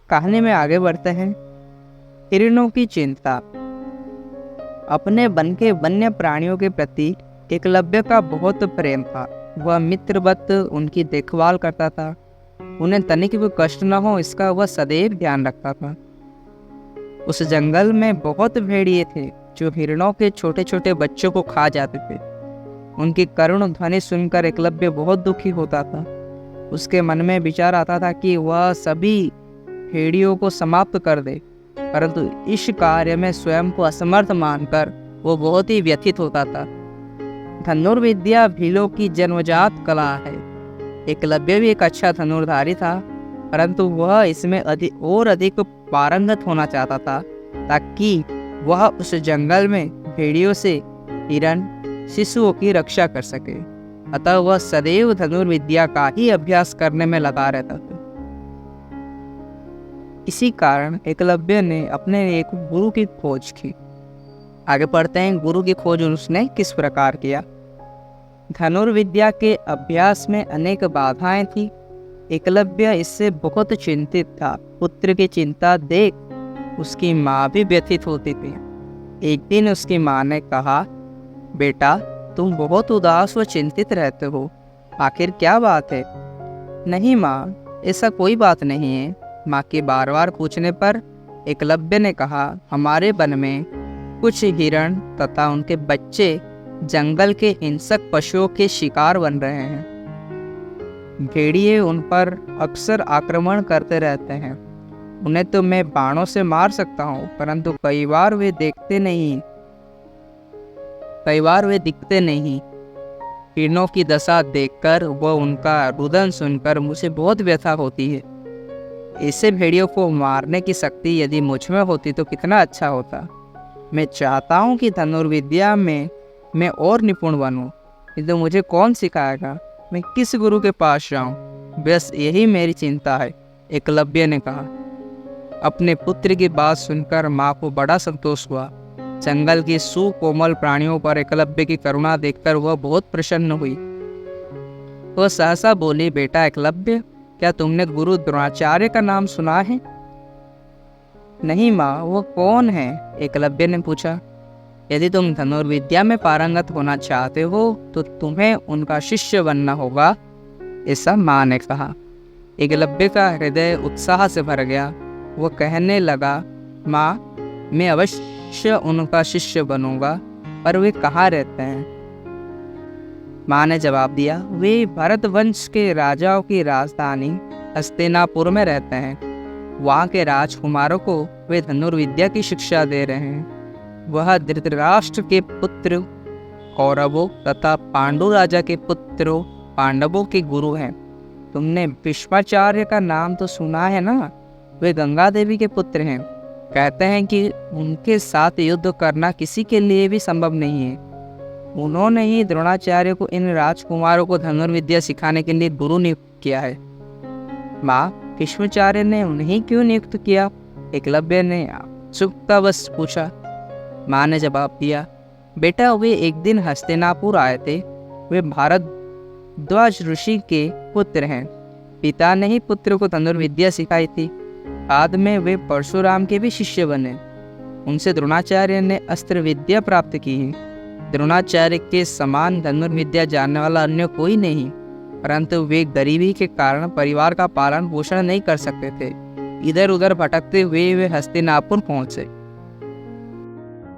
कहानी में आगे बढ़ते हैं। हिरणों की चिंता। अपने वन के वन्य प्राणियों के प्रति एकलव्य का बहुत प्रेम था। वह मित्रवत उनकी देखभाल करता था। उन्हें तनिक भी कष्ट न हो इसका वह सदैव ध्यान रखता था। उस जंगल में बहुत भेड़िए थे जो हिरणों के छोटे छोटे बच्चों को खा जाते थे। उनकी करुण ध्वनि सुनकर एकलव्य बहुत दुखी होता था। उसके मन में विचार आता था कि वह सभी भेड़ियों को समाप्त कर दे, परंतु इस कार्य में स्वयं को असमर्थ मानकर वो बहुत ही व्यथित होता था। धनुर्विद्या भीलों की जन्मजात कला है। एकलव्य भी एक अच्छा धनुर्धारी था, परंतु वह इसमें अधिक पारंगत होना चाहता था ताकि वह उस जंगल में भेड़ियों से हिरण शिशुओं की रक्षा कर सके। अतः वह सदैव धनुर्विद्या का ही अभ्यास करने में लगा रहता था। इसी कारण एकलव्य ने अपने एक गुरु की खोज की। आगे पढ़ते हैं, गुरु की खोज उसने किस प्रकार किया। धनुर्विद्या के अभ्यास में अनेक बाधाएं थी। एकलव्य इससे बहुत चिंतित था। पुत्र की चिंता देख उसकी माँ भी व्यथित होती थी। एक दिन उसकी माँ ने कहा, बेटा तुम बहुत उदास व चिंतित रहते हो, आखिर क्या बात है? नहीं माँ, ऐसा कोई बात नहीं है। माँ के बार बार पूछने पर एकलव्य ने कहा, हमारे वन में कुछ हिरण तथा उनके बच्चे जंगल के हिंसक पशुओं के शिकार बन रहे हैं। भेड़िए उन पर अक्सर आक्रमण करते रहते हैं। उन्हें तो मैं बाणों से मार सकता हूँ, परंतु कई बार वे दिखते नहीं। हिरणों की दशा देखकर व उनका रुदन सुनकर मुझे बहुत व्यथा होती है। ऐसे भेड़ियों को मारने की शक्ति यदि मुझ में होती तो कितना अच्छा होता। मैं चाहता हूँ कि धनुर्विद्या में मैं और निपुण बनूं, किंतु मुझे कौन सिखाएगा? मैं किस गुरु के पास जाऊं? बस यही मेरी चिंता है, एकलव्य ने कहा। अपने पुत्र की बात सुनकर माँ को बड़ा संतोष हुआ। जंगल की सुकोमल प्राणियों पर एकलव्य की करुणा देखकर वह बहुत प्रसन्न हुई। वह सहसा बोली, बेटा एकलव्य, क्या तुमने गुरु द्रोणाचार्य का नाम सुना है? नहीं माँ, वो कौन है? एकलव्य ने पूछा। यदि तुम धनुर्विद्या में पारंगत होना चाहते हो तो तुम्हें उनका शिष्य बनना होगा, ऐसा माँ ने कहा। एकलव्य का हृदय उत्साह से भर गया। वह कहने लगा, माँ, मैं अवश्य उनका शिष्य बनूंगा, पर वे कहाँ रहते हैं? माँ ने जवाब दिया, वे भरत वंश के राजाओं की राजधानी हस्तिनापुर में रहते हैं। वहाँ के राजकुमारों को वे धनुर्विद्या की शिक्षा दे रहे हैं। वह धृतराष्ट्र के पुत्र कौरवों तथा पांडु राजा के पुत्रों पांडवों के गुरु हैं। तुमने भीष्माचार्य का नाम तो सुना है ना? वे गंगा देवी के पुत्र हैं। कहते हैं कि उनके साथ युद्ध करना किसी के लिए भी संभव नहीं है। उन्होंने ही द्रोणाचार्य को इन राजकुमारों को धनुर्विद्या सिखाने के लिए गुरु नियुक्त किया है। माँ, भीष्माचार्य ने उन्हें क्यों नियुक्त किया? एकलव्य ने उत्सुकतावश पूछा। माँ ने जवाब दिया, बेटा वे एक दिन हस्तिनापुर आए थे। वे भारद्वाज ऋषि के पुत्र हैं। पिता ने ही पुत्र को धनुर्विद्या सिखाई थी। बाद में वे परशुराम के भी शिष्य बने। उनसे द्रोणाचार्य ने अस्त्र विद्या प्राप्त की है। द्रोणाचार्य के समान धनुर्विद्या जानने वाला अन्य कोई नहीं, परंतु वे गरीबी के कारण परिवार का पालन पोषण नहीं कर सकते थे। इधर उधर भटकते हुए वे हस्तिनापुर पहुंचे।